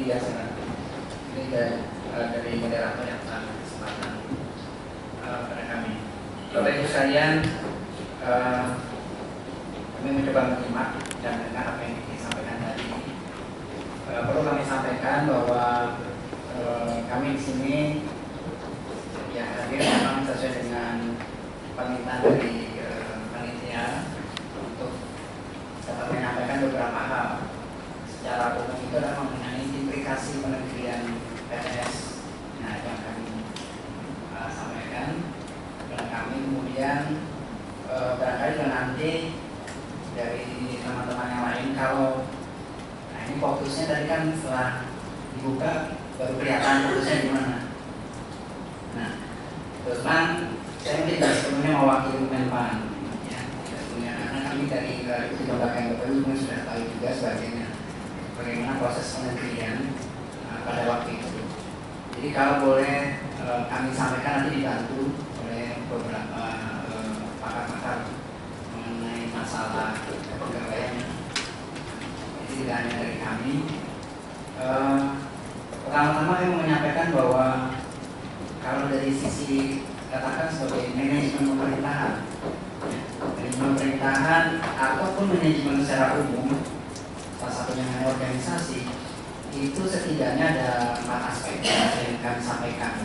Widya Senat. Ini dari moderator yang telah kesempatan pada kami. Bapak Ibu sekalian, kami mencoba menyimak dan mendengar apa yang disampaikan tadi. Perlu kami sampaikan bahwa kami di sini yang hadir memang sesuai dengan permintaan dari panitia untuk dapat menyampaikan beberapa hal. Secara umum itu adalah mengenai implikasi penegrian PNS yang kami sampaikan kepada kami. Kemudian barangkali nanti dari teman-teman yang lain, kalau ini fokusnya tadi kan setelah dibuka baru kelihatan fokusnya di mana. Nah, terus saya mungkin tidak sepenuhnya mewakili Menpan, ya, karena kami dari lembaga yang berbeda sudah tahu juga sebagainya bagaimana proses penegrian pada waktu itu. Jadi kalau boleh kami sampaikan nanti dibantu oleh beberapa pakar-pakar mengenai masalah kepegawaian. Jadi tidak hanya dari kami. Pertama-tama kami menyampaikan bahwa kalau dari sisi katakan sebagai manajemen pemerintahan, ataupun manajemen secara umum, salah satunya organisasi, itu setidaknya ada 4 aspek yang kami sampaikan.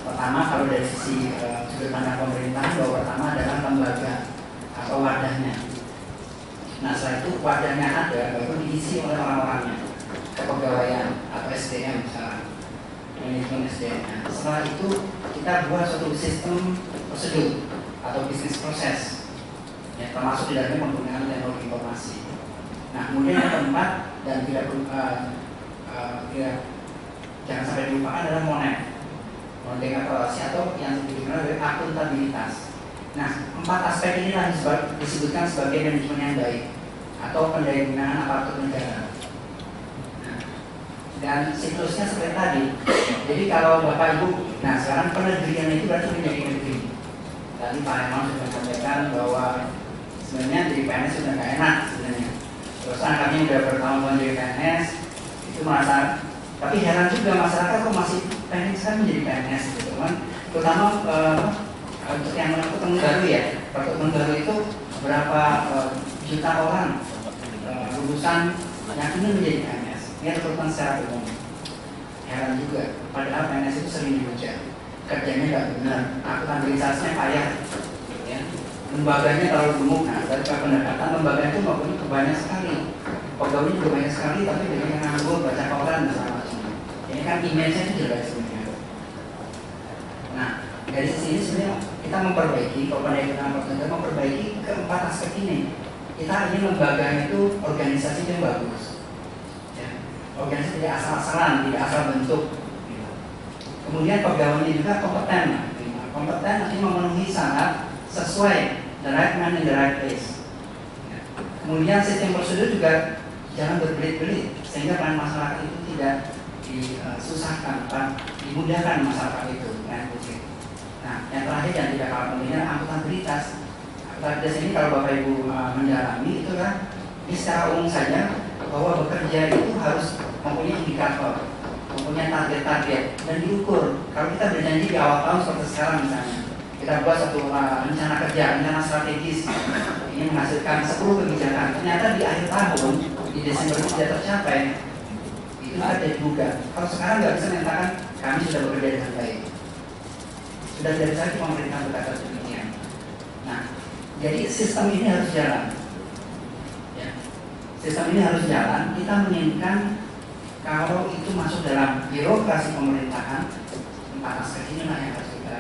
Pertama, kalau dari sisi sudut pandang pemerintahan, bahwa pertama adalah lembaga atau wadahnya. Nah, setelah itu wadahnya ada, baru diisi oleh orang-orangnya, kepegawaian atau SDM misalnya, manajemen SDM. Setelah itu kita buat suatu sistem prosedur atau bisnis proses, ya, termasuk di dalamnya penggunaan teknologi informasi. Nah, kemudian yang keempat dan jangan sampai dilupakan adalah monitoring evaluasi atau yang dikenal dengan akuntabilitas. Nah, 4 aspek ini disebutkan sebagai manajemen yang baik atau pendayagunaan aparatur negara. Nah, dan siklusnya seperti tadi. Jadi kalau Bapak Ibu, nah sekarang penegrian itu berarti menjadi negeri. Tadi Pak Herman sudah sampaikan bahwa sebenarnya jadi PNS sudah nggak enak sebenarnya. Terus kami sudah bertahun-tahun jadi PNS, itu merasa, tapi heran juga masyarakat kok masih pengen sekali menjadi PNS gitu kan. Terutama untuk yang rekrutmen baru ya, rekrutmen baru itu berapa juta orang lulusan yang ingin menjadi PNS. Ini rekrutmen secara umum. Heran juga, padahal PNS itu sering dihujat, kerjanya nggak benar, akuntabilitasnya payah, ya. Lembaganya terlalu gemuk. Nah, dari pendekatan lembaga itu maupun banyak sekali, pegawai juga banyak sekali, tapi banyak yang nganggur, baca koran dan macam. Ini kan image-nya itu jelek sebenarnya. Nah, dari sisi ini sebenarnya kita memperbaiki, kalau pendidikan memperbaiki keempat aspek ini. Kita ingin lembaganya itu organisasi yang bagus, ya. Organisasi tidak asal-asalan, tidak asal bentuk. Kemudian pegawainya juga kompeten, artinya memenuhi syarat sesuai the right man in the right place. Kemudian sistem prosedur juga jangan berbelit-belit sehingga peran masyarakat itu tidak disusahkan, dimudahkan masyarakat itu. Nah, yang terakhir yang tidak kalah pentingnya akuntabilitas. Akuntabilitas ini kalau Bapak Ibu mendalami itu kan, ini secara umum saja bahwa bekerja itu harus mempunyai indikator, mempunyai target-target dan diukur. Kalau kita berjanji di awal tahun seperti sekarang misalnya, kita buat satu rencana kerja, rencana strategis, ini menghasilkan 10 kebijakan. Ternyata di akhir tahun, di Desember itu tidak tercapai, itu ada juga. Kalau sekarang nggak bisa menyatakan kami sudah bekerja dengan baik, sudah tidak bisa pemerintah berkata demikian. Nah, jadi sistem ini harus jalan. Ya. Sistem ini harus jalan. Kita menginginkan kalau itu masuk dalam birokrasi pemerintahan, 4 aspek inilah yang harus kita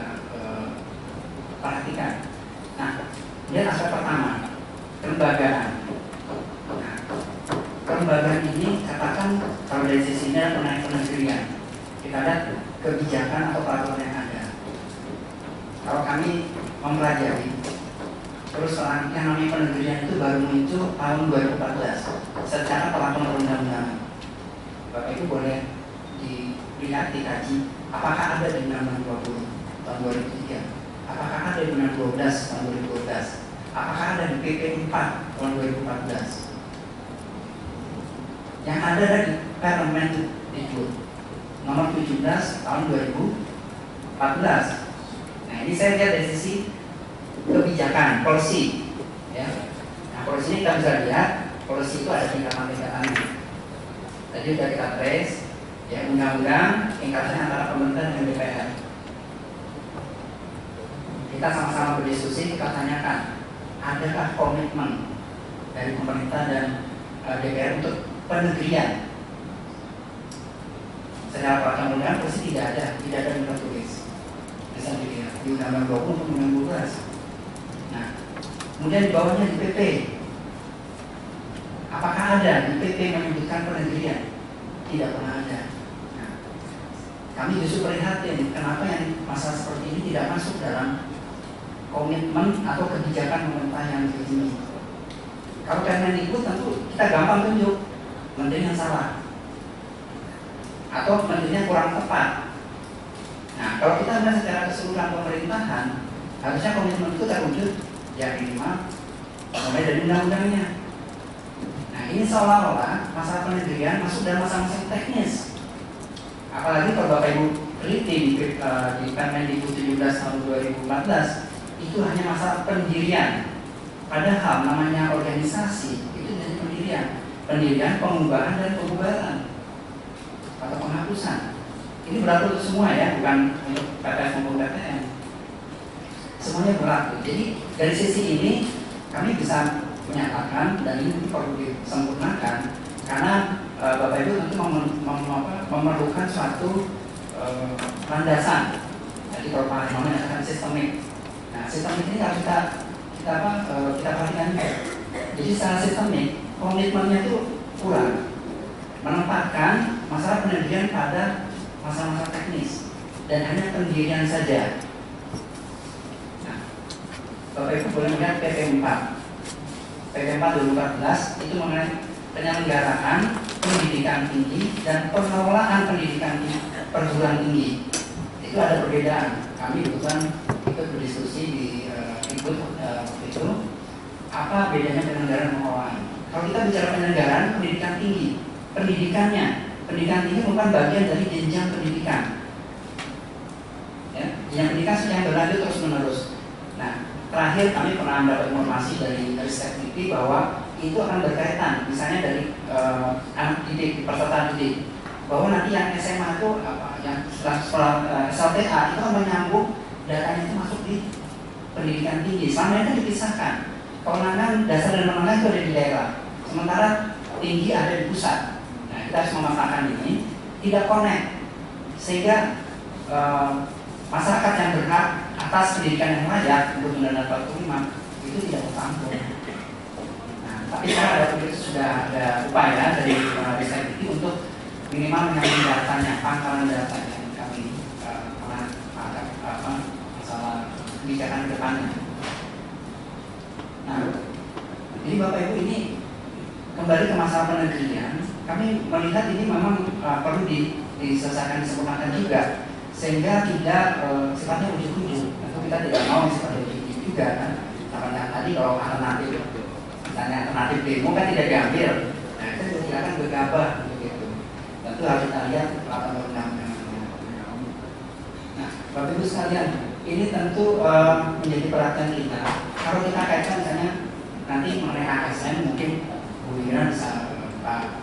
perhatikan. Nah, kemudian aspek pertama, kelembagaan. Nah, kelembagaan ini katakan kalau dari sisinya mengenai penegrian, kita lihat kebijakan atau peraturan yang ada. Kalau kami mempelajari, terus yang namanya penegrian itu baru muncul tahun 2014 secara peraturan perundang-undangan. Bapak Ibu boleh dilihat, dikaji, apakah ada di Undang-Undang 20 tahun 2003, apakah ada di Undang 12 tahun 2012, apakah ada di PP 4 tahun 2014. Yang ada di Permen Dikbud nomor 17 tahun 2014. Nah, ini saya lihat dari sisi kebijakan, policy, ya. Nah, policy ini kita bisa lihat, policy itu ada tingkatan-tingkatannya. Tadi sudah kita trace, ya, undang-undang tingkatannya antara pemerintah dan DPR. Kita sama-sama berdiskusi, kita tanyakan, adakah komitmen dari pemerintah dan DPR untuk penegrian? Secara peraturan pasti tidak ada yang tertulis. Bisa dilihat di Undang-Undang 20 untuk Undang-Undang 12. Nah, kemudian di bawahnya di PP. Apakah ada di PP menyebutkan penegrian? Tidak pernah ada. Nah, kami justru prihatin kenapa yang masalah seperti ini tidak masuk dalam komitmen atau kebijakan pemerintah yang begini. Kalau Kemendikbud tentu kita gampang tunjuk menteri yang salah atau menterinya kurang tepat. Nah, kalau kita melihat secara keseluruhan pemerintahan, harusnya komitmen itu terwujud ya minimal mulai dari undang-undangnya. Nah, ini seolah-olah masalah penegrian masuk dalam masalah teknis. Apalagi kalau Bapak Ibu teliti di Permendikbud 17 tahun 2014, itu hanya masalah pendirian. Padahal namanya organisasi itu dari pendirian, pengubahan dan pembubaran atau penghapusan. Ini berlaku untuk semua ya, bukan untuk PTS maupun PTN. Semuanya berlaku. Jadi dari sisi ini kami bisa menyatakan dan ini perlu disempurnakan karena Bapak Ibu tentu memerlukan suatu landasan. Jadi kalau Pak Imam menyatakan sistemik. Nah, sistemik ini harus kita perhatikan. Jadi secara sistemik komitmennya itu kurang, menempatkan masalah penelitian pada masalah-masalah teknis dan hanya pendirian saja. Nah, Bapak Ibu boleh melihat PP 4 2014 itu mengenai penyelenggaraan pendidikan tinggi dan pengelolaan pendidikan perguruan tinggi. Itu ada perbedaan. Kami kebetulan ikut berdiskusi di itu apa bedanya penyelenggaraan dan pengelolaan. Kalau kita bicara penyelenggaraan pendidikan tinggi, pendidikan tinggi bukan bagian dari jenjang pendidikan. Ya, jenjang pendidikan yang berlanjut terus menerus. Nah, terakhir kami pernah mendapat informasi dari Ristek bahwa itu akan berkaitan, misalnya dari anak didik, peserta didik, bahwa nanti yang SMA itu yang setelah SLTA itu akan menyambung datanya itu masuk di pendidikan tinggi. Selama itu dipisahkan. Kewenangan dasar dan menengah itu ada di daerah, sementara tinggi ada di pusat. Nah, kita harus memasangkan ini tidak connect sehingga masyarakat yang berhak atas pendidikan yang layak untuk Undang-Undang 45 itu tidak tertampung. Nah, tapi sekarang sudah ada upaya dari Ristek untuk minimal menyambung datanya, pangkalan datanya yang kami pernah masalah kebijakan ke depannya. Nah, jadi Bapak Ibu ini kembali ke masalah penegrian, kami melihat ini memang perlu diselesaikan, disempurnakan juga, sehingga tidak sifatnya ujuk-ujuk. Tentu kita tidak mau sifatnya ujuk-ujuk juga kan. Karena tadi kalau alternatif, misalnya alternatif demo kan tidak diambil, nah kita juga silakan bergabah begitu. Tentu harus kita lihat peraturan undang-undangnya. Nah, Bapak Ibu sekalian, ini tentu menjadi perhatian kita. Kalau kita kaitkan misalnya nanti mengenai ASN, mungkin Bu Ira bisa Pak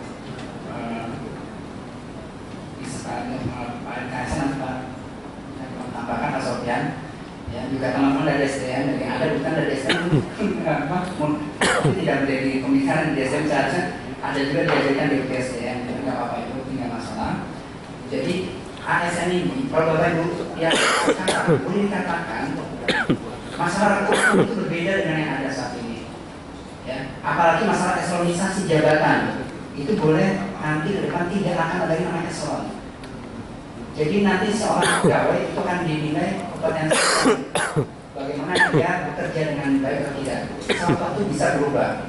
ASN Pak tambahkan Pak Sofyan, ya juga teman-teman dari SDM, dari ada bukan dari SDM, tidak menjadi pembicaraan di SDM, seharusnya ada juga diajarkan di SDM, jadi nggak apa-apa itu tidak masalah. Jadi ASN ini, kalau Bapak Ibu yang boleh dikatakan masalah hukum itu berbeda dengan yang ada saat ini. Ya, apalagi masalah eselonisasi jabatan itu boleh nanti ke depan tidak akan ada lagi namanya eselon. Jadi nanti seorang pegawai itu akan dinilai kompetensi bagaimana dia bekerja dengan baik atau tidak. Sesuatu bisa berubah.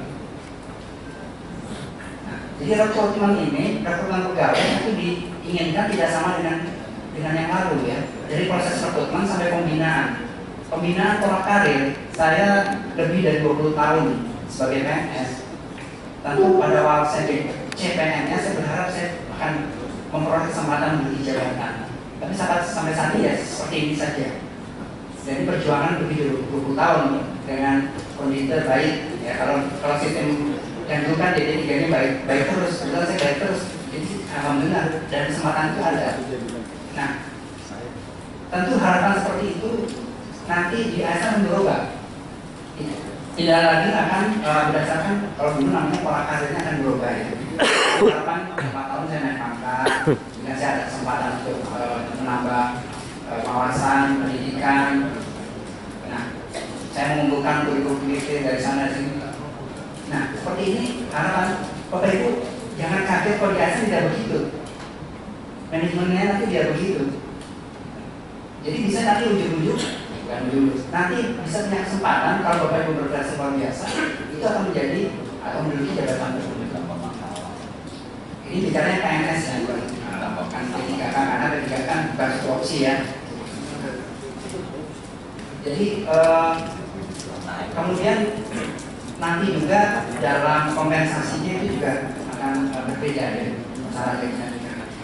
Nah, jadi rekrutmen pegawai itu diinginkan tidak sama dengan yang lalu ya. Jadi proses rekrutmen sampai pembinaan pola karir, saya lebih dari 20 tahun sebagai PNS. Tentu pada waktu saya jadi CPNS, saya berharap saya akan memperoleh kesempatan menduduki jabatan. Tapi sampai saat ini ya seperti ini saja. Jadi perjuangan begitu 20 tahun dengan kondisi terbaik. Ya kalau sistem yang dulu kan DD3 ini baik terus, kebetulan saya baik terus. Jadi alhamdulillah dan kesempatan itu ada. Nah, tentu harapan seperti itu nanti di ASN berubah. Tidak lagi akan berdasarkan kalau dulu namanya pola karirnya akan berubah ya. Harapan 4 tahun saya naik pangkat, kemudian saya ada kesempatan untuk menambah wawasan, pendidikan. Nah, saya mengumpulkan kurikulum dari sana sini. Nah, seperti ini harapan Bapak Ibu jangan kaget kalau di ASN tidak begitu. Manajemennya nanti tidak begitu. Jadi bisa nanti ujung-ujung nanti bisa punya kesempatan kalau Bapak Ibu berprestasi luar biasa itu akan menjadi atau menduduki jabatan tertentu. Ini bicaranya PNS ya, bukan P3K karena P3K kan bukan satu opsi ya. Jadi kemudian nanti juga dalam kompensasinya itu juga akan berbeda ya masalahnya.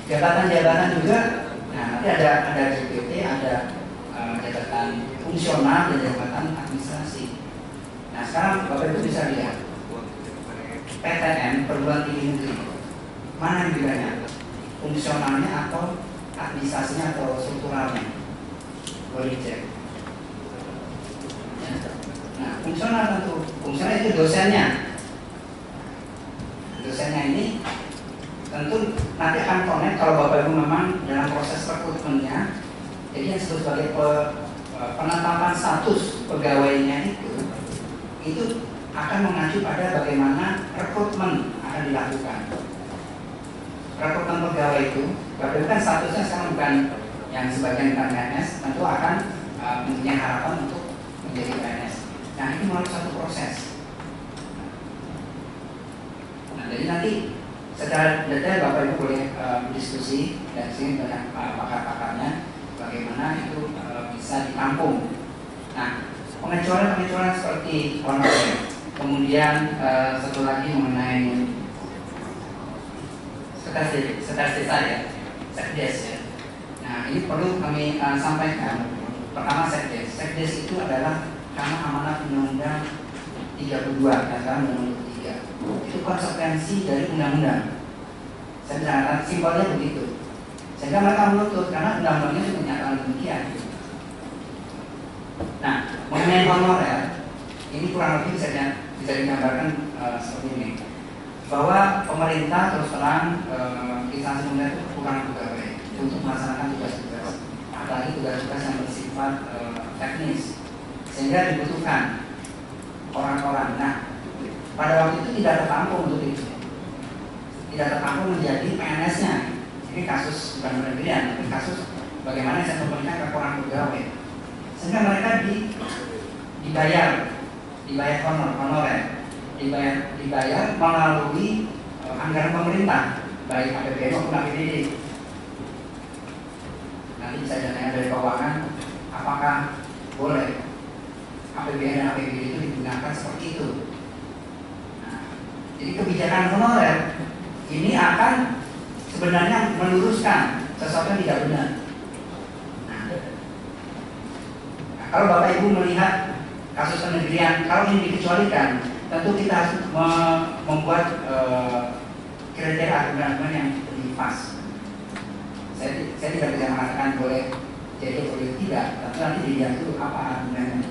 Jabatan-jabatan juga, nah nanti ada JPT, ada jabatan fungsional dan jabatan administrasi. Nah sekarang Bapak Ibu bisa lihat PTN perguruan tinggi negeri mana yang bedanya, fungsionalnya atau administrasinya atau strukturalnya, boleh dicek. Nah fungsional tentu, fungsional itu dosennya. Dosennya ini tentu nanti akan connect kalau Bapak Ibu memang dalam proses rekrutmennya. Jadi yang disebut sebagai penetapan status pegawainya itu akan mengacu pada bagaimana rekrutmen akan dilakukan. Rekrutmen pegawai itu, Bapak Ibu kan statusnya sekarang bukan yang sebagian PNS, tentu akan mempunyai harapan untuk menjadi PNS. Nah ini melalui satu proses. Nah jadi nanti secara detail Bapak Ibu boleh berdiskusi dan sini banyak pakar-pakarnya bagaimana itu bisa ditampung. Nah pengecualian seperti honorer, kemudian satu lagi mengenai sekretaris desa ya, sekdes ya. Nah ini perlu kami sampaikan. Pertama sekdes itu adalah karena amanat Undang-Undang 32 dan sekarang Undang-Undang 3 itu konsekuensi dari undang-undang. Saya bilang simpelnya begitu. Sehingga mereka menuntut karena undang-undangnya sudah menyatakan demikian. Nah, mengenai honorer ini kurang lebih bisa digambarkan seperti ini, bahwa pemerintah terus terang instansi pemerintah itu kurang pegawai untuk melaksanakan tugas-tugas, apalagi tugas-tugas yang bersifat teknis, sehingga dibutuhkan orang-orang. Nah, pada waktu itu tidak tertampung untuk itu, tidak tertampung menjadi PNS-nya. Ini kasus bukan pemberian, tapi kasus bagaimana saya memberikan kekurangan pegawai, sehingga mereka dibayar honorer, dibayar melalui anggaran pemerintah, baik APBN maupun APBD. Nanti bisa ditanya dari keuangan, apakah boleh APBN dan APBD itu digunakan seperti itu. Nah, jadi kebijakan honorer ini akan sebenarnya meluruskan sesuatu yang tidak benar. Nah, kalau Bapak Ibu melihat kasus penegrian, kalau ini dikecualikan, tentu kita harus membuat kriteria argumen yang lebih pas. Saya tidak bisa mengatakan boleh jadi boleh tidak, tapi nanti dilihat dulu apa argumennya.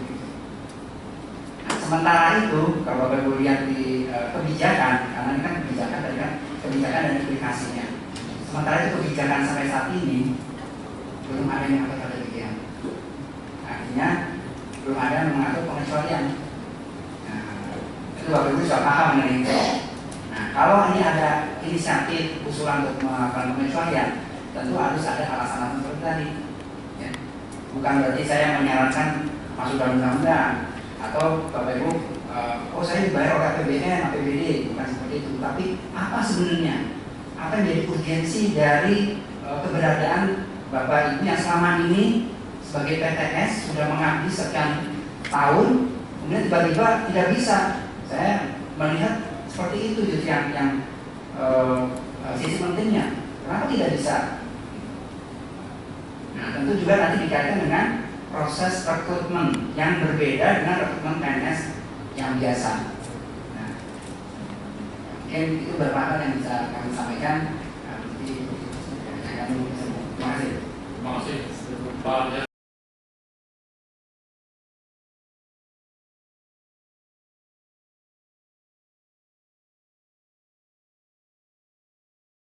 Nah, sementara itu, kalau Bapak Ibu lihat di kebijakan, karena ini kan kebijakan tadi kan kebijakan dan implikasinya. Sementara itu kebijakan sampai saat ini belum ada yang mengatur demikian. Artinya belum ada yang mengatur pengecualian. Nah, itu Bapak Ibu sudah paham mengenai itu. Nah, kalau ini ada inisiatif usulan untuk melakukan pengecualian, tentu harus ada alasan-alasan seperti tadi. Ya. Bukan berarti saya menyarankan masuk dalam undang-undang atau Bapak Ibu, saya dibayar oleh APBN, APBD, bukan seperti itu. Tapi apa sebenarnya? Apa yang jadi urgensi dari keberadaan Bapak Ibu yang selama ini sebagai PTS sudah mengabdi sekian tahun, kemudian tiba-tiba tidak bisa. Saya melihat seperti itu justru yang sisi pentingnya. Kenapa tidak bisa? Nah, tentu juga nanti dikaitkan dengan proses rekrutmen yang berbeda dengan rekrutmen PNS yang biasa. Nah, mungkin itu beberapa hal yang bisa kami sampaikan. Terima kasih. Terima kasih. Pak